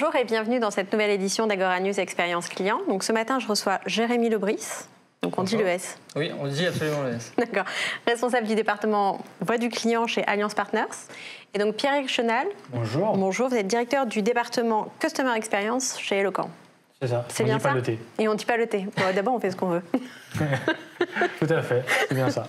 Bonjour et bienvenue dans cette nouvelle édition d'Agora News Expérience Client. Donc ce matin, je reçois Jérémy Lebris. Donc on dit le S. Oui, on dit absolument le S. D'accord. Responsable du département Voix du client chez Alliance Partners. Et donc Pierre-Éric Chenal. Bonjour. Bonjour, vous êtes directeur du département Customer Experience chez Eloquent. C'est ça. C'est bien ça. On dit pas le T. Et on ne dit pas le T. Bon, d'abord, on fait ce qu'on veut. Tout à fait, c'est bien ça.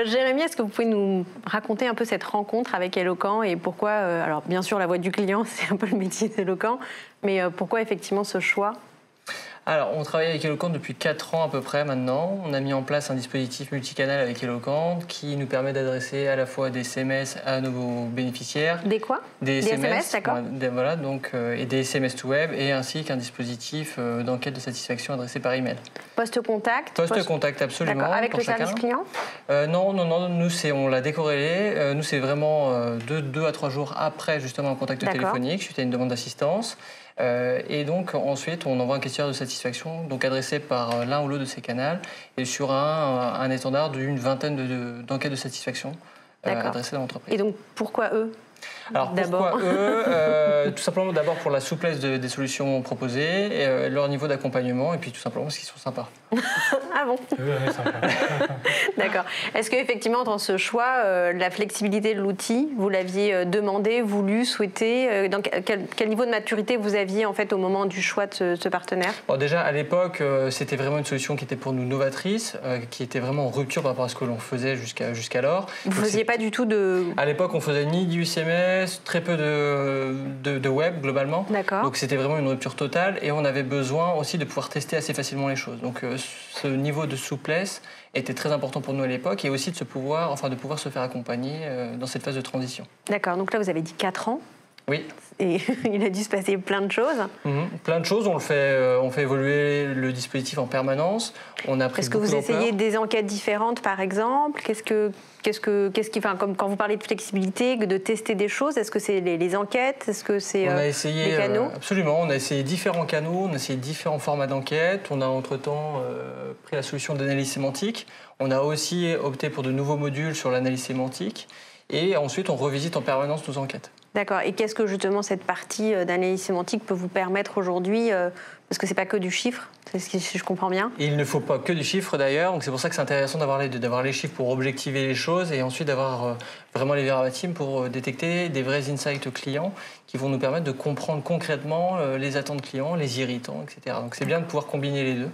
Jérémy, est-ce que vous pouvez nous raconter un peu cette rencontre avec Eloquent et pourquoi, alors bien sûr la voix du client, c'est un peu le métier d'Eloquent, mais pourquoi effectivement ce choix ? Alors, on travaille avec Eloquent depuis 4 ans à peu près maintenant. On a mis en place un dispositif multicanal avec Eloquent qui nous permet d'adresser à la fois des SMS à nos bénéficiaires. Des quoi ? Des SMS, d'accord. Voilà, donc, et des SMS to web, et ainsi qu'un dispositif d'enquête de satisfaction adressé par email. Post-contact ? Post-contact, absolument. D'accord, avec pour le service chacun. client ? Non, nous, on l'a décorrélé. Nous, c'est vraiment 2 à 3 jours après justement un contact téléphonique, suite à une demande d'assistance. Et donc ensuite on envoie un questionnaire de satisfaction donc adressé par l'un ou l'autre de ces canaux et sur un étendard d'une vingtaine d'enquêtes de satisfaction adressées à l'entreprise. Et donc pourquoi eux ? Alors pourquoi eux Tout simplement d'abord pour la souplesse des solutions proposées, et leur niveau d'accompagnement, et puis tout simplement parce qu'ils sont sympas. Ah bon ? Oui, on est sympa. D'accord. Est-ce qu'effectivement dans ce choix, la flexibilité de l'outil, vous l'aviez demandé, voulu, souhaité dans quel niveau de maturité vous aviez en fait au moment du choix de ce partenaire ? Bon, déjà à l'époque, c'était vraiment une solution qui était pour nous novatrice, qui était vraiment en rupture par rapport à ce que l'on faisait jusqu'alors. Vous ne faisiez pas du tout de... À l'époque, on faisait ni du SMS, très peu de web globalement. D'accord. Donc c'était vraiment une rupture totale et on avait besoin aussi de pouvoir tester assez facilement les choses. Donc ce niveau de souplesse était très important pour nous à l'époque et aussi de pouvoir se faire accompagner dans cette phase de transition. D'accord, donc là vous avez dit 4 ans. Oui. Et il a dû se passer plein de choses. Plein de choses, on fait évoluer le dispositif en permanence. On a pris Est-ce que vous essayez des enquêtes différentes par exemple ? Comme quand vous parlez de flexibilité, de tester des choses, est-ce que c'est les enquêtes ? Est-ce que c'est les canaux ? Absolument, on a essayé différents canaux, on a essayé différents formats d'enquête. On a entre-temps pris la solution d'analyse sémantique. On a aussi opté pour de nouveaux modules sur l'analyse sémantique. Et ensuite, on revisite en permanence nos enquêtes. D'accord. Et qu'est-ce que justement cette partie d'analyse sémantique peut vous permettre aujourd'hui ? Parce que c'est pas que du chiffre, si je comprends bien. Et il ne faut pas que du chiffre d'ailleurs, donc c'est pour ça que c'est intéressant d'avoir les chiffres pour objectiver les choses et ensuite d'avoir vraiment les verbatims pour détecter des vrais insights clients qui vont nous permettre de comprendre concrètement les attentes clients, les irritants, etc. Donc c'est bien de pouvoir combiner les deux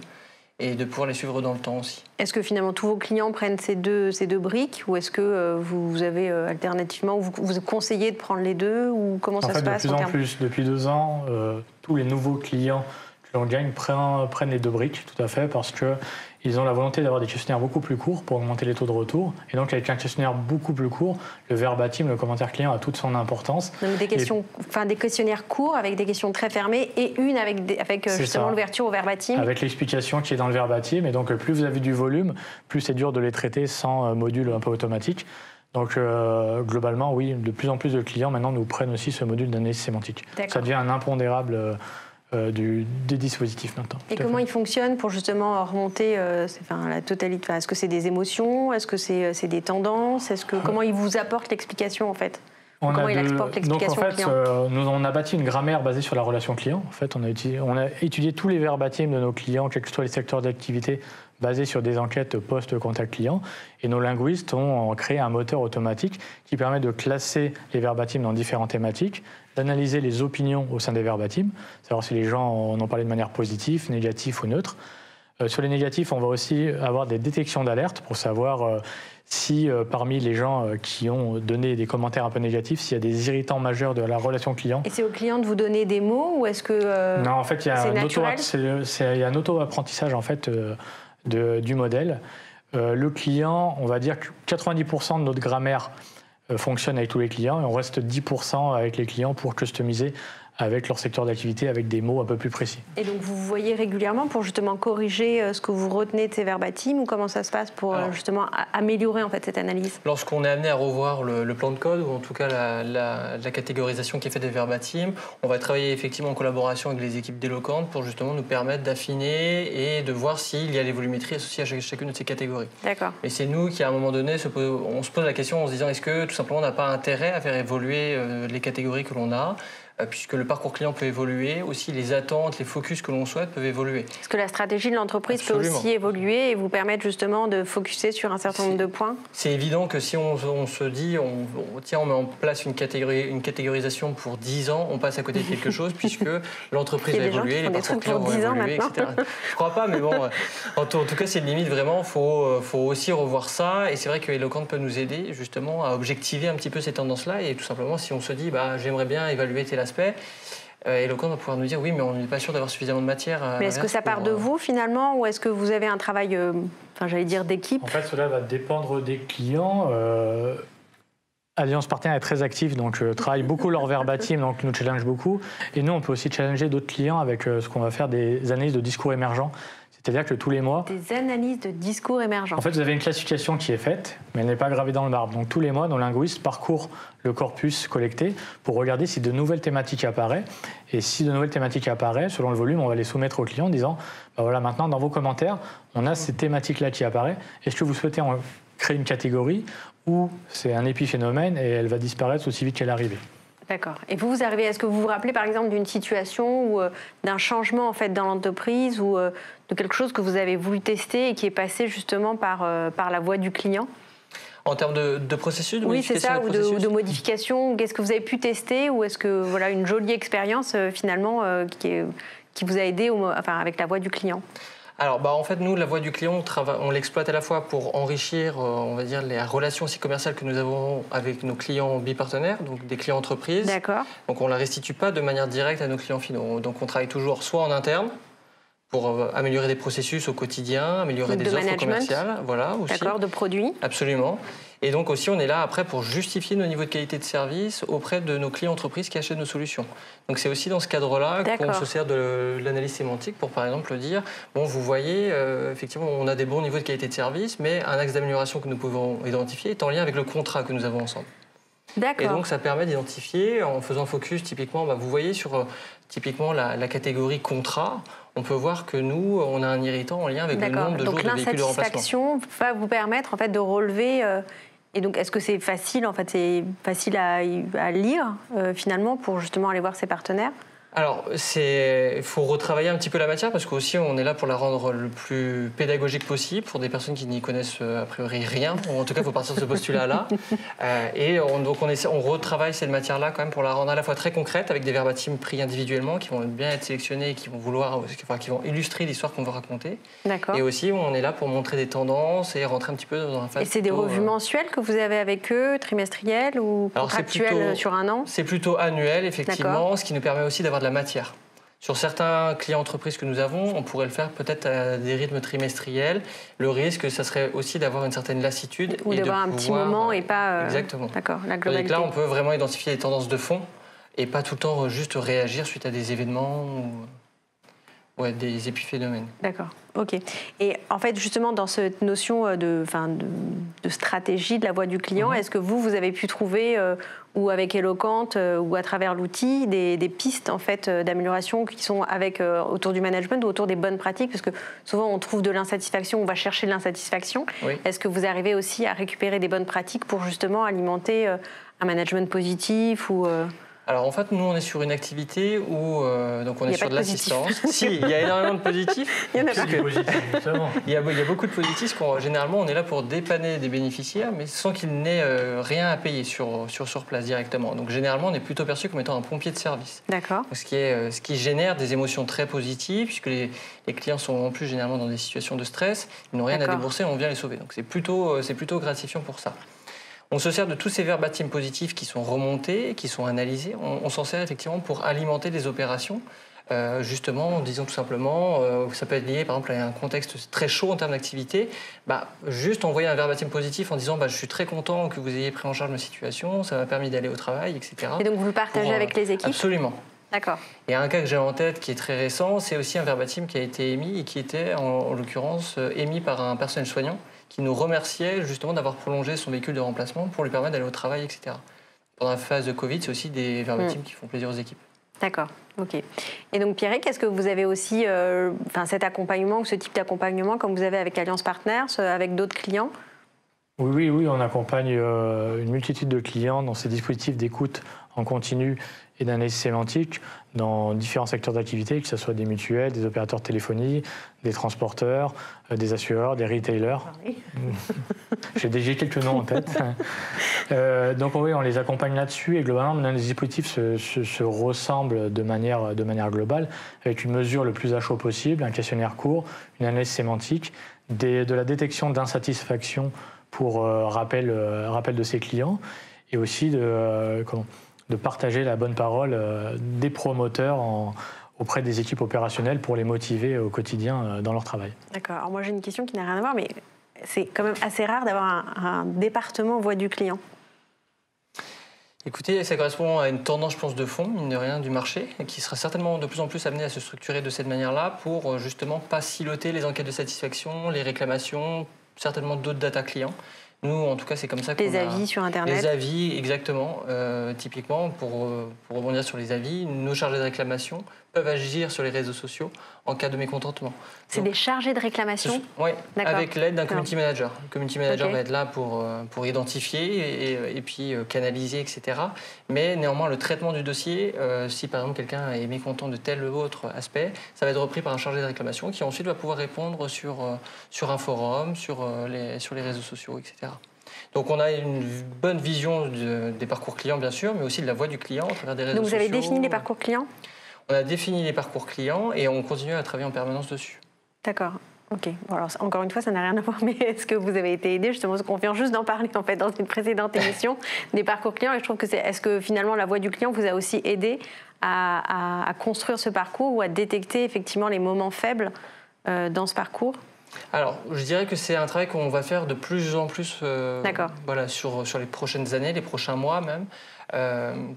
et de pouvoir les suivre dans le temps aussi. Est-ce que finalement tous vos clients prennent ces deux briques ou est-ce que vous avez alternativement, vous conseillez de prendre les deux ou comment ça se passe ? De plus en plus, depuis 2 ans, tous les nouveaux clients que l'on gagne prennent les 2 briques, tout à fait, parce qu'ils ont la volonté d'avoir des questionnaires beaucoup plus courts pour augmenter les taux de retour. Et donc avec un questionnaire beaucoup plus court, le verbatim, le commentaire client a toute son importance. Donc des questionnaires courts avec des questions très fermées et une avec justement l'ouverture au verbatim. Avec l'explication qui est dans le verbatim. Et donc plus vous avez du volume, plus c'est dur de les traiter sans module un peu automatique. Donc globalement, oui, de plus en plus de clients maintenant nous prennent aussi ce module d'analyse sémantique. Ça devient un impondérable des dispositifs maintenant. Et comment il fonctionne pour justement remonter la totalité ? Est-ce que c'est des émotions ? Est-ce que c'est des tendances ? Comment il vous apporte l'explication en fait ? Comment il apporte l'explication au client ? On a bâti une grammaire basée sur la relation client. En fait, on a étudié tous les verbatims de nos clients, quels que soient les secteurs d'activité, basés sur des enquêtes post-contact client. Et nos linguistes ont créé un moteur automatique qui permet de classer les verbatims dans différentes thématiques, d'analyser les opinions au sein des verbatims, savoir si les gens en ont parlé de manière positive, négative ou neutre. Sur les négatifs, on va aussi avoir des détections d'alerte pour savoir si parmi les gens qui ont donné des commentaires un peu négatifs, s'il y a des irritants majeurs de la relation client. Et c'est au client de vous donner des mots ou est-ce que non, en fait, il y a un auto-apprentissage en fait, du modèle. Le client, on va dire que 90% de notre grammaire fonctionne avec tous les clients et on reste 10% avec les clients pour customiser avec leur secteur d'activité, avec des mots un peu plus précis. Et donc vous voyez régulièrement pour justement corriger ce que vous retenez de ces verbatims ou comment ça se passe pour justement améliorer en fait cette analyse ? Lorsqu'on est amené à revoir le plan de code ou en tout cas la catégorisation qui est faite des verbatims, on va travailler effectivement en collaboration avec les équipes d'Eloquent pour justement nous permettre d'affiner et de voir s'il y a les volumétries associées à chacune de ces catégories. D'accord. Et c'est nous qui à un moment donné on se pose la question en se disant est-ce que tout simplement on n'a pas intérêt à faire évoluer les catégories que l'on a puisque le parcours client peut évoluer, aussi les attentes, les focus que l'on souhaite peuvent évoluer. Est-ce que la stratégie de l'entreprise peut aussi évoluer et vous permettre justement de focuser sur un certain nombre de points? C'est évident que si on se dit, on met en place une catégorisation pour 10 ans, on passe à côté de quelque chose, puisque l'entreprise a évolué, les parcours clients vont évoluer, etc. Je ne crois pas, mais bon, en tout cas, c'est une limite vraiment. Il faut aussi revoir ça, et c'est vrai que Eloquent peut nous aider justement à objectiver un petit peu ces tendances-là, et tout simplement, si on se dit, j'aimerais bien évaluer tel aspect, Eloquent va pouvoir nous dire oui, mais on n'est pas sûr d'avoir suffisamment de matière. Mais est-ce que ça part de vous finalement, ou est-ce que vous avez un travail, j'allais dire d'équipe? En fait, cela va dépendre des clients. Alliance Partenaire est très active, donc travaille beaucoup leur verbatim, donc nous challenge beaucoup. Et nous, on peut aussi challenger d'autres clients avec ce qu'on va faire des analyses de discours émergents. C'est-à-dire que tous les mois... Des analyses de discours émergents. En fait, vous avez une classification qui est faite, mais elle n'est pas gravée dans le marbre. Donc tous les mois, nos linguistes parcourent le corpus collecté pour regarder si de nouvelles thématiques apparaissent. Et si de nouvelles thématiques apparaissent, selon le volume, on va les soumettre aux clients en disant voilà, maintenant, dans vos commentaires, on a ces thématiques-là qui apparaissent. Est-ce que vous souhaitez en créer une catégorie ou c'est un épiphénomène et elle va disparaître aussi vite qu'elle est arrivée? D'accord. Et vous arrivez, est-ce que vous vous rappelez par exemple d'une situation ou d'un changement en fait dans l'entreprise ou de quelque chose que vous avez voulu tester et qui est passé justement par la voix du client? En termes de processus, oui, c'est ça, ou de modification. Qu'est-ce que vous avez pu tester, ou est-ce que voilà une jolie expérience finalement qui vous a aidé avec la voix du client? Alors, en fait, nous, la voix du client, on l'exploite à la fois pour enrichir, on va dire, les relations aussi commerciales que nous avons avec nos clients bipartenaires, donc des clients entreprises. D'accord. Donc, on ne la restitue pas de manière directe à nos clients finaux. Donc, on travaille toujours soit en interne, pour améliorer des processus au quotidien, améliorer des offres commerciales. Voilà, aussi. D'accord, de produits. Absolument. Et donc aussi, on est là après pour justifier nos niveaux de qualité de service auprès de nos clients entreprises qui achètent nos solutions. Donc c'est aussi dans ce cadre-là qu'on se sert de l'analyse sémantique pour, par exemple, dire, bon, vous voyez, effectivement, on a des bons niveaux de qualité de service, mais un axe d'amélioration que nous pouvons identifier est en lien avec le contrat que nous avons ensemble. D'accord. Et donc ça permet d'identifier, en faisant focus typiquement, vous voyez sur typiquement la catégorie contrat, on peut voir que nous, on a un irritant en lien avec le nombre de jours de véhicules de remplacement. Donc l'insatisfaction va vous permettre en fait de relever. Et donc, est-ce que c'est facile, en fait, c'est facile à lire finalement pour justement aller voir ses partenaires? Alors, il faut retravailler un petit peu la matière parce qu'aussi on est là pour la rendre le plus pédagogique possible pour des personnes qui n'y connaissent a priori rien. Ou en tout cas, il faut partir de ce postulat-là. Donc on retravaille cette matière-là quand même pour la rendre à la fois très concrète avec des verbatims pris individuellement qui vont bien être sélectionnés et qui vont illustrer l'histoire qu'on veut raconter. D'accord. Et aussi, on est là pour montrer des tendances et rentrer un petit peu dans un phase. Et c'est des revues mensuelles que vous avez avec eux, trimestrielles ou contractuelles sur un an? C'est plutôt annuel, effectivement, ce qui nous permet aussi d'avoir de la matière. Sur certains clients entreprises que nous avons, on pourrait le faire peut-être à des rythmes trimestriels. Le risque, ça serait aussi d'avoir une certaine lassitude. Ou d'avoir un petit moment et pas... Exactement. D'accord, la globalité. Donc là, on peut vraiment identifier les tendances de fond et pas tout le temps juste réagir suite à des événements ou à des épiphénomènes. D'accord, ok. Et en fait, justement, dans cette notion de stratégie de la voix du client, est-ce que vous avez pu trouver... ou avec Eloquent ou à travers l'outil, des pistes en fait d'amélioration qui sont autour du management ou autour des bonnes pratiques, parce que souvent on trouve de l'insatisfaction, on va chercher de l'insatisfaction. Oui. Est-ce que vous arrivez aussi à récupérer des bonnes pratiques pour justement alimenter un management positif ou Alors en fait, nous on est sur une activité où donc on est sur de l'assistance. Si, il y a énormément de positifs. Il y en a pas. Il y a beaucoup de positifs. Généralement, on est là pour dépanner des bénéficiaires, mais sans qu'ils n'aient rien à payer sur place directement. Donc généralement, on est plutôt perçu comme étant un pompier de service. D'accord. Ce qui génère des émotions très positives, puisque les clients sont en plus généralement dans des situations de stress, ils n'ont rien à débourser, on vient les sauver. Donc c'est plutôt gratifiant pour ça. On se sert de tous ces verbatims positifs qui sont remontés, qui sont analysés. On s'en sert effectivement pour alimenter des opérations, justement en disant tout simplement, ça peut être lié par exemple à un contexte très chaud en termes d'activité, juste envoyer un verbatim positif en disant je suis très content que vous ayez pris en charge ma situation, ça m'a permis d'aller au travail, etc. Et donc vous le partagez avec les équipes? Absolument. D'accord. Et un cas que j'ai en tête qui est très récent, c'est aussi un verbatim qui a été émis et qui était en l'occurrence émis par un personnel soignant qui nous remerciait justement d'avoir prolongé son véhicule de remplacement pour lui permettre d'aller au travail, etc. Pendant la phase de Covid, c'est aussi des verbatims qui font plaisir aux équipes. D'accord, ok. Et donc Pierrick, est-ce que vous avez aussi cet accompagnement ou ce type d'accompagnement comme vous avez avec Alliance Partners, avec d'autres clients? Oui, on accompagne une multitude de clients dans ces dispositifs d'écoute en continu et d'analyse sémantique dans différents secteurs d'activité, que ce soit des mutuelles, des opérateurs de téléphonie, des transporteurs, des assureurs, des retailers. J'ai quelques noms en tête. Donc oui, on les accompagne là-dessus et globalement, nos dispositifs se ressemblent de manière globale, avec une mesure le plus à chaud possible, un questionnaire court, une analyse sémantique, de la détection d'insatisfaction pour rappel de ses clients, et aussi de partager la bonne parole des promoteurs auprès des équipes opérationnelles pour les motiver au quotidien dans leur travail. D'accord. Alors moi j'ai une question qui n'a rien à voir, mais c'est quand même assez rare d'avoir un département voix du client. Écoutez, ça correspond à une tendance, je pense, de fond, mine de rien, du marché, qui sera certainement de plus en plus amené à se structurer de cette manière-là pour justement pas siloter les enquêtes de satisfaction, les réclamations, certainement d'autres data clients. Nous, en tout cas, c'est comme ça qu'on a... Les avis sur Internet. Les avis, exactement. Typiquement, pour rebondir sur les avis, nos chargés de réclamation peuvent agir sur les réseaux sociaux en cas de mécontentement. C'est des chargés de réclamation? Oui, avec l'aide d'un community manager. Le community manager va être là pour identifier et puis canaliser, etc. Mais néanmoins, le traitement du dossier, si par exemple quelqu'un est mécontent de tel ou autre aspect, ça va être repris par un chargé de réclamation qui ensuite va pouvoir répondre sur un forum, sur les réseaux sociaux, etc. Donc on a une bonne vision des parcours clients, bien sûr, mais aussi de la voix du client à travers des réseaux sociaux. Donc vous avez défini les parcours clients? On a défini les parcours clients et on continue à travailler en permanence dessus. D'accord. Ok. Bon, alors, encore une fois, ça n'a rien à voir, mais est-ce que vous avez été aidé, justement, parce qu'on vient juste d'en parler en fait dans une précédente émission des parcours clients, et je trouve que est-ce que finalement la voix du client vous a aussi aidé à construire ce parcours ou à détecter effectivement les moments faibles dans ce parcours? Alors, je dirais que c'est un travail qu'on va faire de plus en plus sur les prochaines années, les prochains mois même.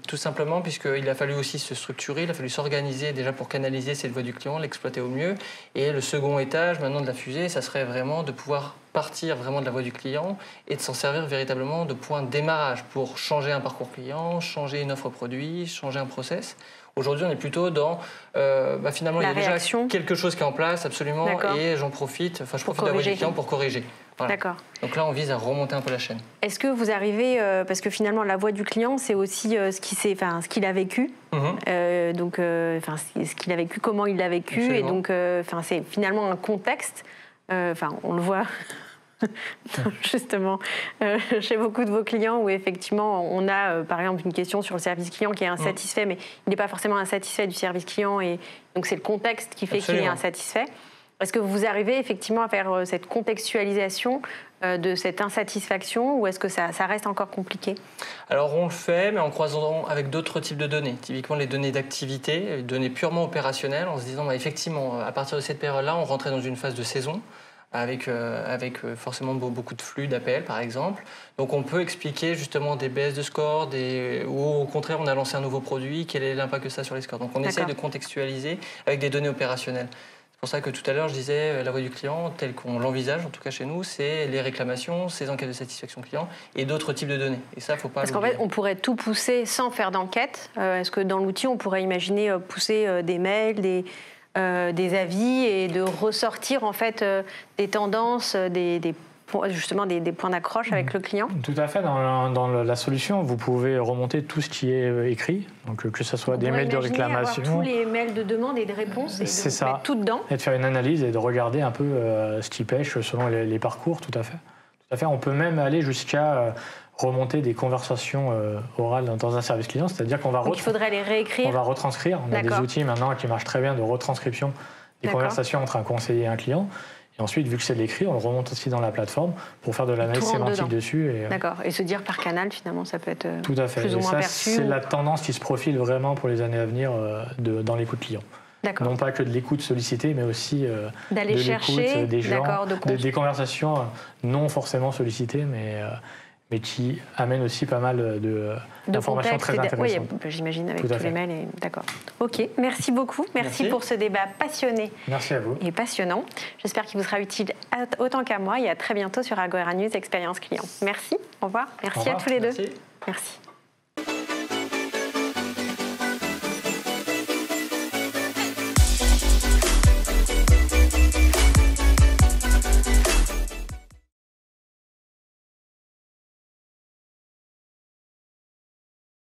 Tout simplement puisqu'il a fallu aussi se structurer, il a fallu s'organiser déjà pour canaliser cette voix du client, l'exploiter au mieux. Et le second étage maintenant de la fusée, ça serait vraiment de pouvoir partir vraiment de la voix du client et de s'en servir véritablement de point de démarrage pour changer un parcours client, changer une offre produit, changer un process. Aujourd'hui, on est plutôt dans, finalement, il y a déjà quelque chose qui est en place, absolument, et j'en profite, je profite de la voix du client pour corriger. Voilà. D'accord. Donc là, on vise à remonter un peu la chaîne. Est-ce que vous arrivez, parce que finalement, la voix du client, c'est aussi ce qu'il a vécu, ce qu'il a vécu, comment il l'a vécu, absolument. Et donc, c'est finalement un contexte. On le voit. Justement, chez beaucoup de vos clients où effectivement on a par exemple une question sur le service client qui est insatisfait, mais il n'est pas forcément insatisfait du service client et donc c'est le contexte qui fait qu'il est insatisfait. Est-ce que vous arrivez effectivement à faire cette contextualisation de cette insatisfaction ou est-ce que ça reste encore compliqué? Alors on le fait, mais en croisant avec d'autres types de données, typiquement les données d'activité, les données purement opérationnelles, en se disant effectivement à partir de cette période-là on rentrait dans une phase de saison. Avec forcément beaucoup de flux d'appels, par exemple. Donc on peut expliquer justement des baisses de score, ou au contraire on a lancé un nouveau produit, quel est l'impact que ça a sur les scores. Donc on essaye de contextualiser avec des données opérationnelles. C'est pour ça que tout à l'heure je disais la voix du client, telle qu'on l'envisage, en tout cas chez nous, c'est les réclamations, ces enquêtes de satisfaction client et d'autres types de données. Et ça, faut pas. Parce qu'en fait, on pourrait tout pousser sans faire d'enquête. Est-ce que dans l'outil, on pourrait imaginer pousser des mails, des avis et de ressortir en fait des tendances, justement des points d'accroche avec le client? Tout à fait. Dans la solution, vous pouvez remonter tout ce qui est écrit, donc que ce soit des mails de réclamation. Avoir tous les mails de demande et de réponse et de mettre tout dedans. Et de faire une analyse et de regarder un peu ce qui pêche selon les parcours, tout à fait. Tout à fait. On peut même aller jusqu'à remonter des conversations orales dans un service client, c'est-à-dire qu'on va il faudrait les réécrire. On va retranscrire. On a des outils maintenant qui marchent très bien de retranscription des conversations entre un conseiller et un client. Et ensuite, vu que c'est de l'écrit, on le remonte aussi dans la plateforme pour faire de l'analyse sémantique dessus. D'accord. Et se dire par canal, finalement, ça peut être tout à fait. Plus ou moins perçu. C'est la tendance qui se profile vraiment pour les années à venir dans l'écoute client. Non pas que de l'écoute sollicitée, mais aussi d'aller chercher des gens, des conversations non forcément sollicitées, mais qui amènent aussi pas mal d'informations très intéressantes. Oui, j'imagine, avec tous les mails. D'accord. Ok, merci beaucoup. Merci pour ce débat passionné. Merci à vous. Et passionnant. J'espère qu'il vous sera utile autant qu'à moi et à très bientôt sur Agora News Expérience Client. Merci, au revoir. Merci à tous les deux. Merci.